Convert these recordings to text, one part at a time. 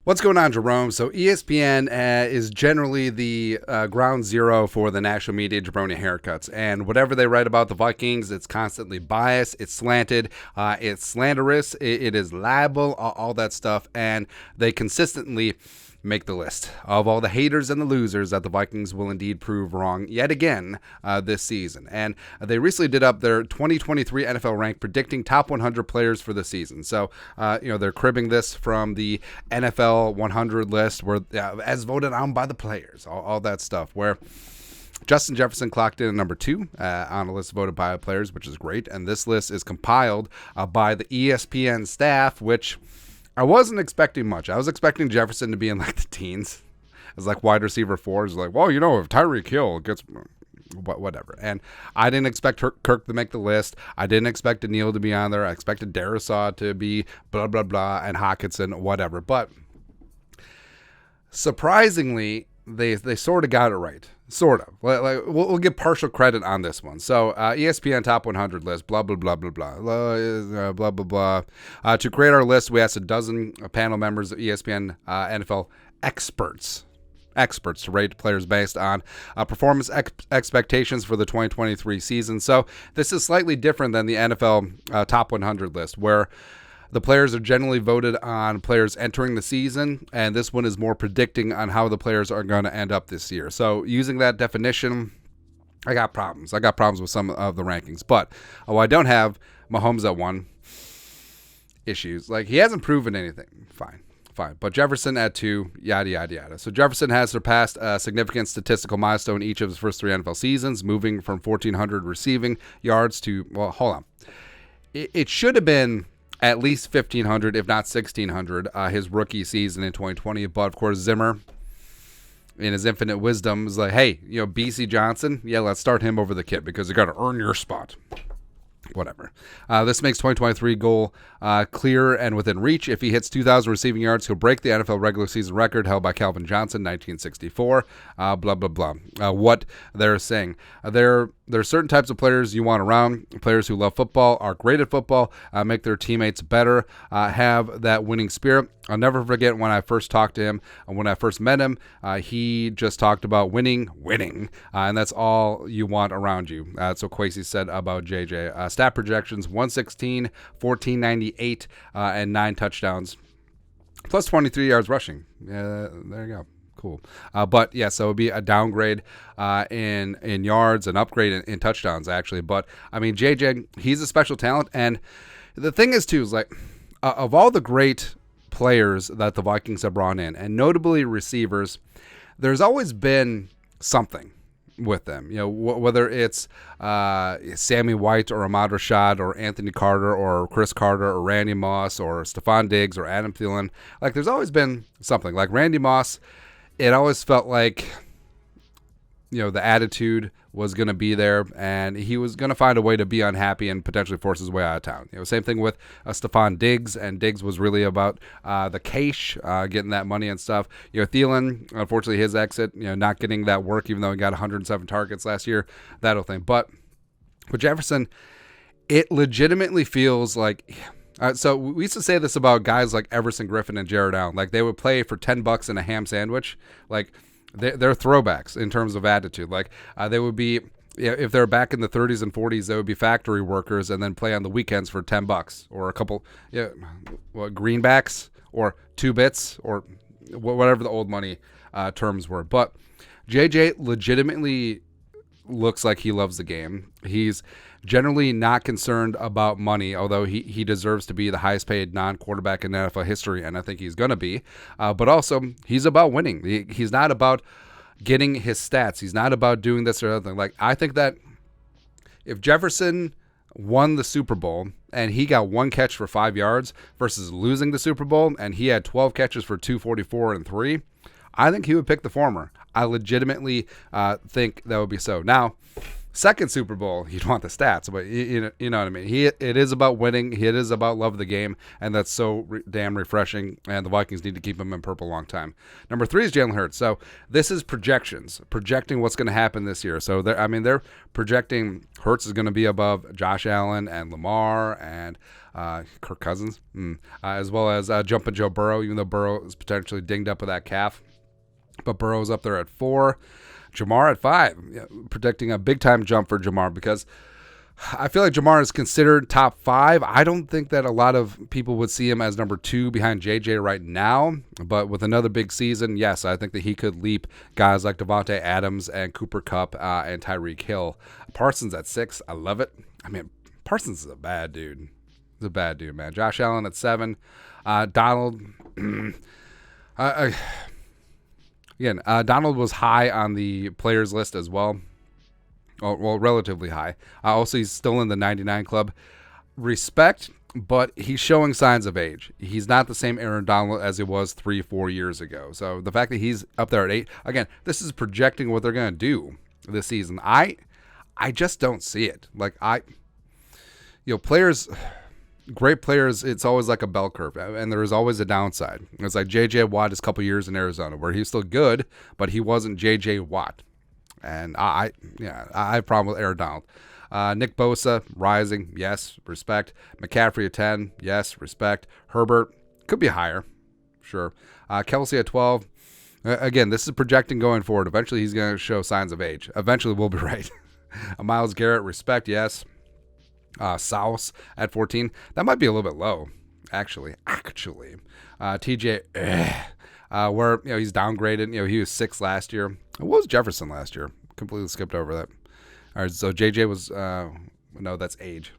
What's going on, Jerome? So ESPN is generally the ground zero for the national media jabroni haircuts. And whatever they write about the Vikings, it's constantly biased, it's slanted, it's slanderous, it is libel, all that stuff. And they consistently make the list of all the haters and the losers that the Vikings will indeed prove wrong yet again this season. And they recently did up their 2023 NFL rank predicting top 100 players for the season. So, they're cribbing this from the NFL 100 list where as voted on by the players, all that stuff, where Justin Jefferson clocked in at number 2 on a list voted by players, which is great. And this list is compiled by the ESPN staff, which I wasn't expecting much. I was expecting Jefferson to be in like the teens as like wide receiver 4. It's like, well, if Tyreek Hill gets whatever. And I didn't expect Kirk to make the list. I didn't expect Daniil to be on there. I expected Darisaw to be blah, blah, blah, and Hockenson, whatever. But surprisingly, they sort of got it right. Sort of. Like we'll give partial credit on this one. So ESPN Top 100 list, blah, blah, blah, blah, blah, blah, blah, blah. To create our list, we asked a dozen panel members of ESPN NFL experts to rate players based on performance expectations for the 2023 season. So this is slightly different than the NFL Top 100 list, where the players are generally voted on players entering the season, and this one is more predicting on how the players are going to end up this year. So using that definition, I got problems. I got problems with some of the rankings. But I don't have Mahomes at 1. Issues. Like, he hasn't proven anything. Fine. But Jefferson at 2, yada, yada, yada. So Jefferson has surpassed a significant statistical milestone each of his first 3 NFL seasons, moving from 1,400 receiving yards to, well, hold on. It should have been at least 1,500, if not 1,600, his rookie season in 2020. But, of course, Zimmer, in his infinite wisdom, is like, hey, BC Johnson, let's start him over the kid because you got to earn your spot. Whatever. This makes 2023 goal clear and within reach. If he hits 2,000 receiving yards, he'll break the NFL regular season record held by Calvin Johnson, 1964. Blah, blah, blah. What they're saying. There are certain types of players you want around. Players who love football, are great at football, make their teammates better, have that winning spirit. I'll never forget when I first talked to him. When I first met him, he just talked about winning, and that's all you want around you. That's what Kwesi said about JJ. Stat projections, 116, 1498, and 9 touchdowns, plus 23 yards rushing. There you go. Cool. But so it would be a downgrade in yards, an upgrade in touchdowns, actually. But, I mean, JJ, he's a special talent. And the thing is, too, is like, of all the great players that the Vikings have brought in, and notably receivers, there's always been something with them. Whether it's Sammy White or Ahmad Rashad or Anthony Carter or Chris Carter or Randy Moss or Stephon Diggs or Adam Thielen. Like, there's always been something. Like Randy Moss, it always felt like, the attitude was going to be there, and he was going to find a way to be unhappy and potentially force his way out of town. Same thing with Stephon Diggs, and Diggs was really about the cash, getting that money and stuff. Thielen, unfortunately, his exit, not getting that work, even though he got 107 targets last year, that whole thing. But with Jefferson, it legitimately feels like... so we used to say this about guys like Everson Griffin and Jared Allen. Like, they would play for $10 and a ham sandwich. Like, they're throwbacks in terms of attitude. Like, they would be, if they're back in the 30s and 40s, they would be factory workers and then play on the weekends for $10 or a couple greenbacks or 2 bits or whatever the old money terms were. But JJ legitimately looks like he loves the game. He's generally not concerned about money, although he deserves to be the highest paid non-quarterback in NFL history, and I think he's going to be. But also, he's about winning. He's not about getting his stats. He's not about doing this or other thing. Like, I think that if Jefferson won the Super Bowl and he got 1 catch for 5 yards versus losing the Super Bowl and he had 12 catches for 244 and 3, I think he would pick the former. I legitimately think that would be so. Now, second Super Bowl, you'd want the stats, but you know what I mean. It is about winning. It is about love of the game, and that's so damn refreshing. And the Vikings need to keep him in purple a long time. Number 3 is Jalen Hurts. So this is projecting what's going to happen this year. So they're projecting Hurts is going to be above Josh Allen and Lamar and Kirk Cousins, as well as jumping Joe Burrow, even though Burrow is potentially dinged up with that calf. But Burrow's up there at 4. Jamar at 5, predicting a big-time jump for Jamar because I feel like Jamar is considered top 5. I don't think that a lot of people would see him as number 2 behind JJ right now, but with another big season, yes, I think that he could leap guys like Devontae Adams and Cooper Kupp and Tyreek Hill. Parsons at 6, I love it. I mean, Parsons is a bad dude. He's a bad dude, man. Josh Allen at 7. Donald... Again, Donald was high on the players list as well. Well, relatively high. Also, he's still in the 99 club. Respect, but he's showing signs of age. He's not the same Aaron Donald as he was 3-4 years ago. So the fact that he's up there at 8, again, this is projecting what they're going to do this season. I just don't see it. Like, players... Great players, it's always like a bell curve, and there is always a downside. It's like J.J. Watt his couple years in Arizona, where he's still good, but he wasn't J.J. Watt. And I have a problem with Aaron Donald. Nick Bosa, rising, yes, respect. McCaffrey at 10, yes, respect. Herbert, could be higher, sure. Kelsey at 12. Again, this is projecting going forward. Eventually, he's going to show signs of age. Eventually, we'll be right. Myles Garrett, respect, yes. Sauce at 14. That might be a little bit low, actually. TJ, where he's downgraded. He was 6 last year. What was Jefferson last year? Completely skipped over that. All right, so JJ was no, that's age.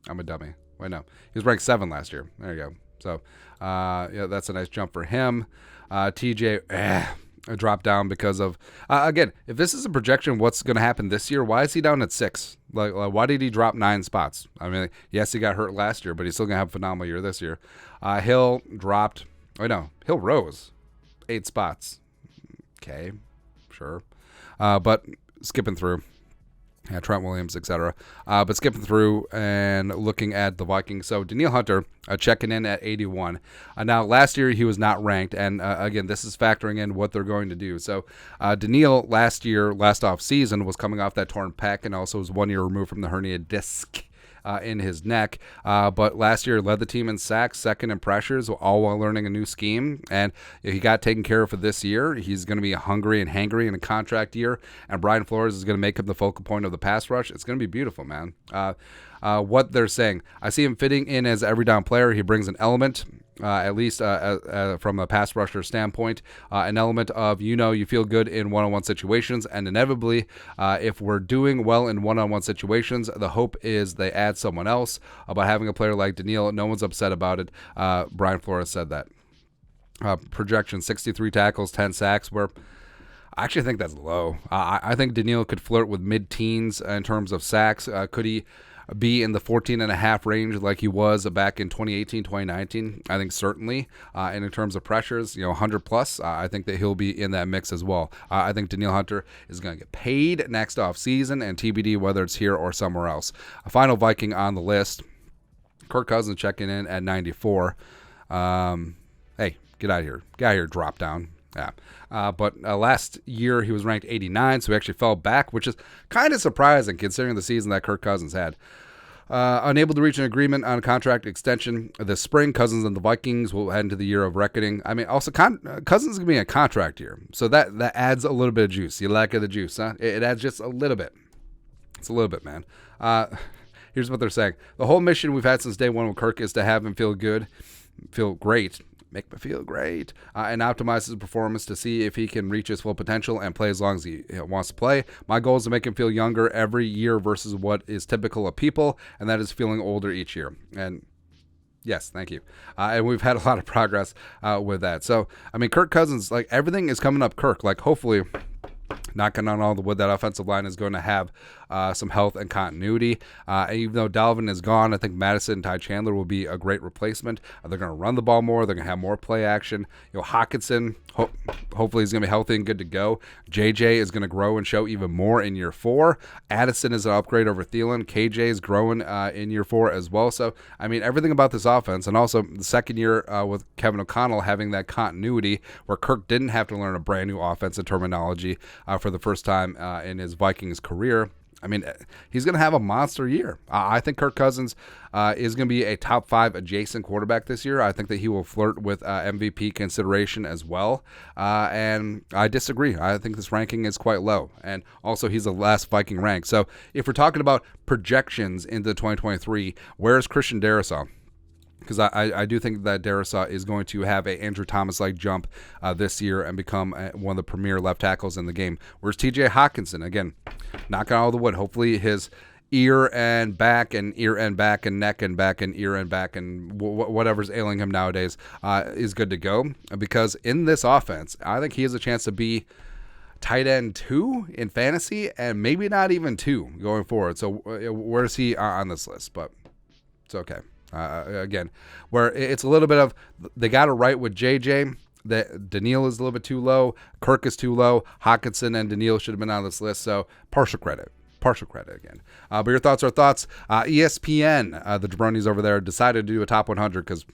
I'm a dummy. Wait, no, he was ranked 7 last year. There you go. So that's a nice jump for him. TJ. A drop down because of again, if this is a projection what's going to happen this year, why is he down at 6? Like why did he drop 9 spots? I mean, yes, he got hurt last year, but he's still going to have a phenomenal year this year. Hill dropped. Hill rose 8 spots. Okay, sure, but skipping through. Trent Williams, etc. But skipping through and looking at the Vikings. So Danielle Hunter checking in at 81. Now, last year he was not ranked. And again, this is factoring in what they're going to do. So Danielle last off season, was coming off that torn pec and also was 1 year removed from the herniated disc in his neck. But last year led the team in sacks, second in pressures, all while learning a new scheme. And he got taken care of for this year. He's going to be hungry and hangry in a contract year. And Brian Flores is going to make him the focal point of the pass rush. It's going to be beautiful, man. What they're saying, I see him fitting in as every down player. He brings an element, at least from a pass rusher standpoint, an element of, you feel good in one-on-one situations. And inevitably, if we're doing well in one-on-one situations, the hope is they add someone else. About having a player like Danielle, no one's upset about it. Brian Flores said that. Projection, 63 tackles, 10 sacks, where I actually think that's low. I think Danielle could flirt with mid-teens in terms of sacks. Could he be in the 14.5 range like he was back in 2018, 2019? I think certainly. And in terms of pressures, 100 plus, I think that he'll be in that mix as well. I think Danielle Hunter is going to get paid next off season, and TBD whether it's here or somewhere else. A final Viking on the list, Kirk Cousins checking in at 94. Hey, get out of here. Get out of here, drop down. Yeah. But last year he was ranked 89, so he actually fell back, which is kind of surprising considering the season that Kirk Cousins had. Unable to reach an agreement on a contract extension this spring, Cousins and the Vikings will head into the year of reckoning. I mean, also Cousins is going to be in a contract year, so that adds a little bit of juice. You lack of the juice, huh? It adds just a little bit. It's a little bit, man. Here's what they're saying. The whole mission we've had since day one with Kirk is to have him feel good, feel great, make me feel great, and optimize his performance to see if he can reach his full potential and play as long as he wants to play. My goal is to make him feel younger every year versus what is typical of people, and that is feeling older each year. And yes, thank you. And we've had a lot of progress with that. So, I mean, Kirk Cousins, like, everything is coming up Kirk. Like, hopefully knocking on all the wood, that offensive line is going to have some health and continuity. Even though Dalvin is gone, I think Madison and Ty Chandler will be a great replacement. They're going to run the ball more. They're going to have more play action. Hawkinson, hopefully he's going to be healthy and good to go. JJ is going to grow and show even more in year 4. Addison is an upgrade over Thielen. KJ is growing in year 4 as well. So, I mean, everything about this offense, and also the second year with Kevin O'Connell having that continuity where Kirk didn't have to learn a brand new offensive terminology for the first time in his Vikings career. I mean, he's going to have a monster year. I think Kirk Cousins is going to be a top 5 adjacent quarterback this year. I think that he will flirt with MVP consideration as well. And I disagree. I think this ranking is quite low. And also, he's the last Viking rank. So if we're talking about projections into 2023, where's Christian Darrisaw? Because I do think that Darrisaw is going to have a Andrew Thomas-like jump this year and become one of the premier left tackles in the game. Where's TJ Hawkinson? Again, knocking on all the wood. Hopefully his ear and back and neck and back and ear and back and whatever's ailing him nowadays is good to go. Because in this offense, I think he has a chance to be tight end 2 in fantasy and maybe not even 2 going forward. So where's he on this list? But it's okay. Again, where it's a little bit of they got it right with JJ. That Daniil is a little bit too low. Kirk is too low. Hawkinson and Daniil should have been on this list. So partial credit again. But your thoughts are thoughts. ESPN, the jabronis over there, decided to do a top 100 because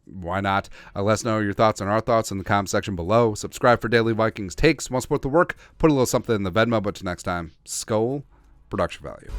why not? Let us know your thoughts on our thoughts in the comment section below. Subscribe for daily Vikings takes. Want to support the work? Put a little something in the Venmo. But till next time, Skol, production value.